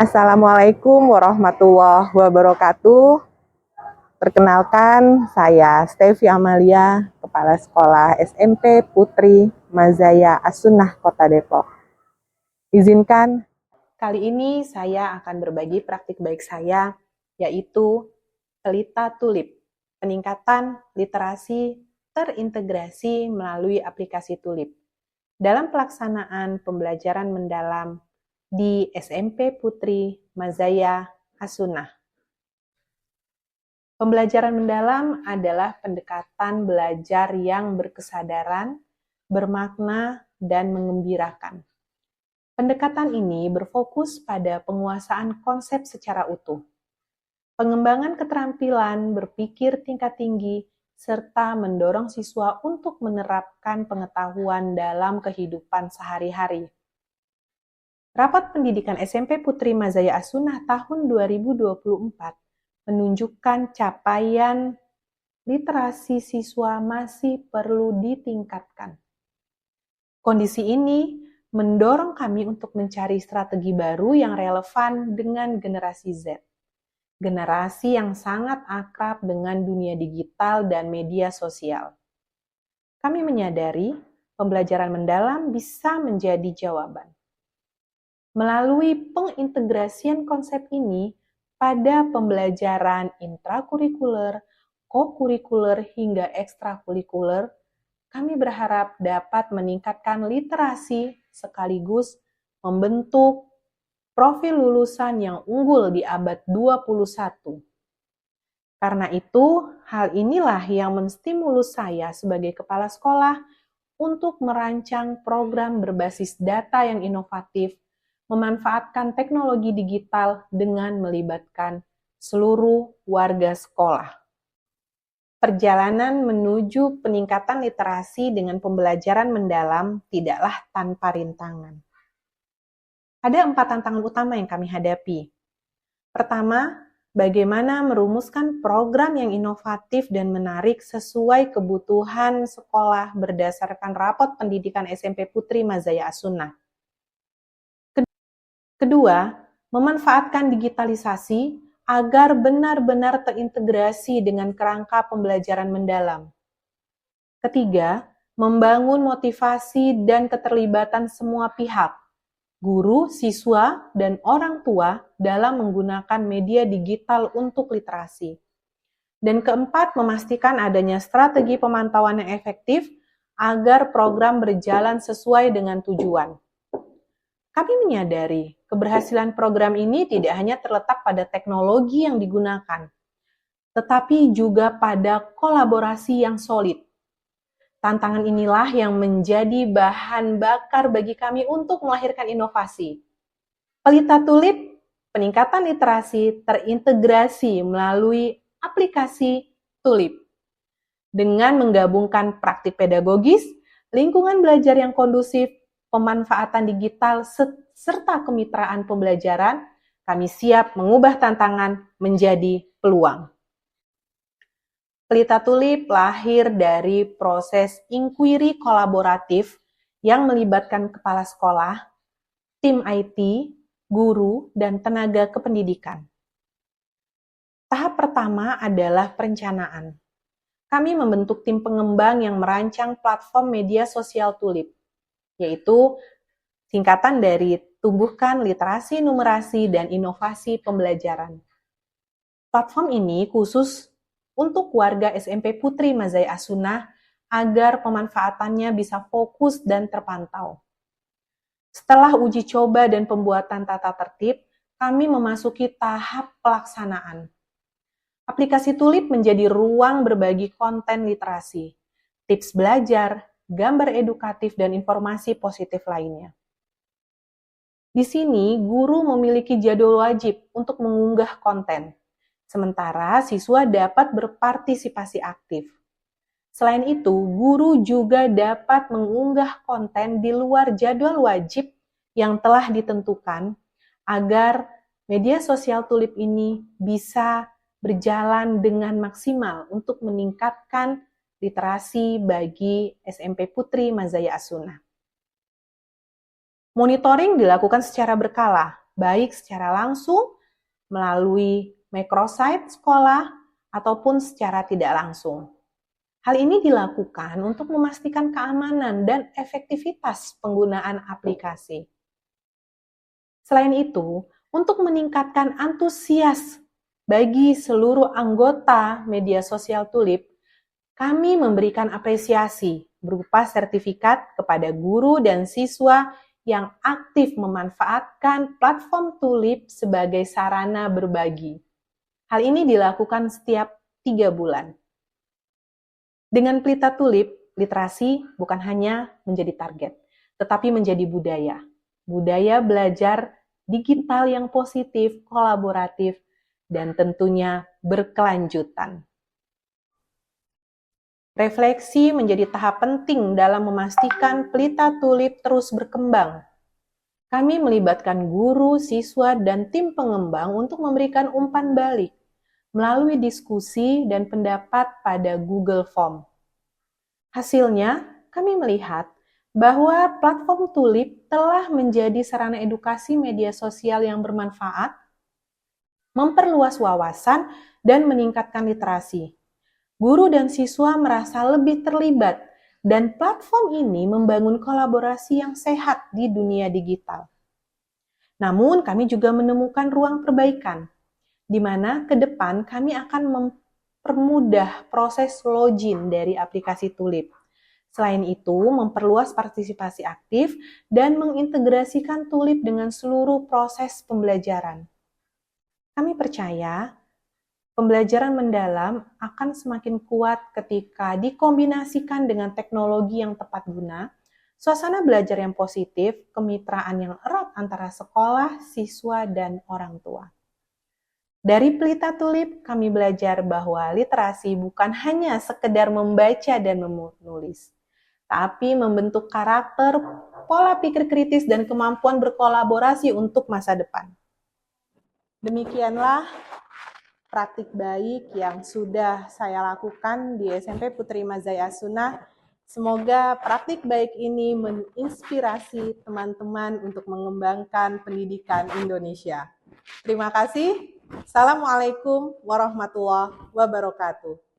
Assalamualaikum warahmatullahi wabarakatuh. Perkenalkan, saya Stevi Amalia, Kepala Sekolah SMP Putri Mazaya As-Sunnah Kota Depok. Izinkan, kali ini saya akan berbagi praktik baik saya, yaitu Pelita Tulip, peningkatan literasi terintegrasi melalui aplikasi Tulip. Dalam pelaksanaan pembelajaran mendalam di SMP Putri Mazaya As-Sunnah. Pembelajaran mendalam adalah pendekatan belajar yang berkesadaran, bermakna, dan mengembirakan. Pendekatan ini berfokus pada penguasaan konsep secara utuh, pengembangan keterampilan berpikir tingkat tinggi, serta mendorong siswa untuk menerapkan pengetahuan dalam kehidupan sehari-hari. Rapat Pendidikan SMP Putri Mazaya As-Sunnah tahun 2024 menunjukkan capaian literasi siswa masih perlu ditingkatkan. Kondisi ini mendorong kami untuk mencari strategi baru yang relevan dengan generasi Z. Generasi yang sangat akrab dengan dunia digital dan media sosial. Kami menyadari pembelajaran mendalam bisa menjadi jawaban. Melalui pengintegrasian konsep ini pada pembelajaran intrakurikuler, kokurikuler, hingga ekstrakurikuler, kami berharap dapat meningkatkan literasi sekaligus membentuk profil lulusan yang unggul di abad 21. Karena itu, hal inilah yang menstimulus saya sebagai kepala sekolah untuk merancang program berbasis data yang inovatif, memanfaatkan teknologi digital dengan melibatkan seluruh warga sekolah. Perjalanan menuju peningkatan literasi dengan pembelajaran mendalam tidaklah tanpa rintangan. Ada 4 tantangan utama yang kami hadapi. Pertama, bagaimana merumuskan program yang inovatif dan menarik sesuai kebutuhan sekolah berdasarkan rapot pendidikan SMP Putri Mazaya As-Sunnah. Kedua, memanfaatkan digitalisasi agar benar-benar terintegrasi dengan kerangka pembelajaran mendalam. Ketiga, membangun motivasi dan keterlibatan semua pihak, guru, siswa, dan orang tua dalam menggunakan media digital untuk literasi. Dan keempat, memastikan adanya strategi pemantauan yang efektif agar program berjalan sesuai dengan tujuan. Kami menyadari keberhasilan program ini tidak hanya terletak pada teknologi yang digunakan, tetapi juga pada kolaborasi yang solid. Tantangan inilah yang menjadi bahan bakar bagi kami untuk melahirkan inovasi. Pelita Tulip, peningkatan literasi terintegrasi melalui aplikasi Tulip. Dengan menggabungkan praktik pedagogis, lingkungan belajar yang kondusif, pemanfaatan digital, serta kemitraan pembelajaran, kami siap mengubah tantangan menjadi peluang. Pelita Tulip lahir dari proses inquiry kolaboratif yang melibatkan kepala sekolah, tim IT, guru, dan tenaga kependidikan. Tahap pertama adalah perencanaan. Kami membentuk tim pengembang yang merancang platform media sosial Tulip, yaitu singkatan dari Tumbuhkan Literasi, Numerasi, dan Inovasi Pembelajaran. Platform ini khusus untuk warga SMP Putri Mazaya As-Sunnah agar pemanfaatannya bisa fokus dan terpantau. Setelah uji coba dan pembuatan tata tertib, kami memasuki tahap pelaksanaan. Aplikasi Tulip menjadi ruang berbagi konten literasi, tips belajar, gambar edukatif, dan informasi positif lainnya. Di sini, guru memiliki jadwal wajib untuk mengunggah konten, sementara siswa dapat berpartisipasi aktif. Selain itu, guru juga dapat mengunggah konten di luar jadwal wajib yang telah ditentukan agar media sosial Tulip ini bisa berjalan dengan maksimal untuk meningkatkan literasi bagi SMP Putri Mazaya As-Sunnah. Monitoring dilakukan secara berkala, baik secara langsung, melalui microsite sekolah, ataupun secara tidak langsung. Hal ini dilakukan untuk memastikan keamanan dan efektivitas penggunaan aplikasi. Selain itu, untuk meningkatkan antusias bagi seluruh anggota media sosial Tulip, kami memberikan apresiasi berupa sertifikat kepada guru dan siswa yang aktif memanfaatkan platform Tulip sebagai sarana berbagi. Hal ini dilakukan setiap 3 bulan. Dengan Pelita Tulip, literasi bukan hanya menjadi target, tetapi menjadi budaya. Budaya belajar digital yang positif, kolaboratif, dan tentunya berkelanjutan. Refleksi menjadi tahap penting dalam memastikan Pelita Tulip terus berkembang. Kami melibatkan guru, siswa, dan tim pengembang untuk memberikan umpan balik melalui diskusi dan pendapat pada Google Form. Hasilnya, kami melihat bahwa platform Tulip telah menjadi sarana edukasi media sosial yang bermanfaat, memperluas wawasan, dan meningkatkan literasi. Guru dan siswa merasa lebih terlibat, dan platform ini membangun kolaborasi yang sehat di dunia digital. Namun, kami juga menemukan ruang perbaikan, di mana ke depan kami akan mempermudah proses login dari aplikasi Tulip. Selain itu, memperluas partisipasi aktif dan mengintegrasikan Tulip dengan seluruh proses pembelajaran. Kami percaya pembelajaran mendalam akan semakin kuat ketika dikombinasikan dengan teknologi yang tepat guna, suasana belajar yang positif, kemitraan yang erat antara sekolah, siswa, dan orang tua. Dari Pelita Tulip, kami belajar bahwa literasi bukan hanya sekedar membaca dan menulis, tapi membentuk karakter, pola pikir kritis, dan kemampuan berkolaborasi untuk masa depan. Demikianlah praktik baik yang sudah saya lakukan di SMP Putri Mazaya Sunnah. Semoga praktik baik ini menginspirasi teman-teman untuk mengembangkan pendidikan Indonesia. Terima kasih. Assalamualaikum warahmatullahi wabarakatuh.